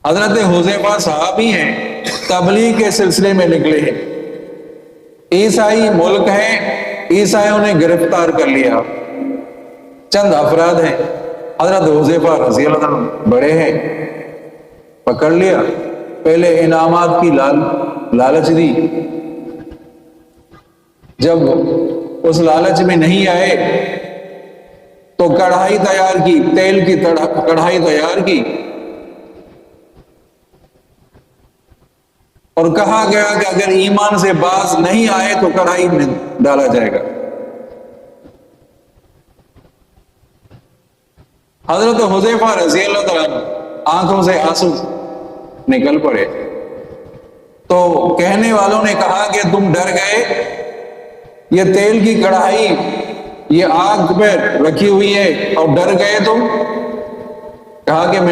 حضرت حذیفہ صحابی ہیں، تبلیغ کے سلسلے میں نکلے ہیں، عیسائی ملک ہے، عیسائیوں نے گرفتار کر لیا، چند افراد ہیں، حضرت حذیفہ رضی اللہ عنہ بڑے ہیں، پکڑ لیا، پہلے انعامات کی لالچ دی، جب اس لالچ میں نہیں آئے تو کڑھائی تیار کی، تیل کی کڑھائی تیار کی اور کہا گیا کہ اگر ایمان سے باز نہیں آئے تو کڑھائی میں ڈالا جائے گا۔ حضرت حذیفہ رضی اللہ تعالیٰ آنکھوں سے آنسو نکل پڑے، تو کہنے والوں نے کہا کہ تم ڈر گئے، یہ تیل کی کڑھائی یہ آگ پہ رکھی ہوئی ہے اور ڈر گئے تم؟ کہا کہ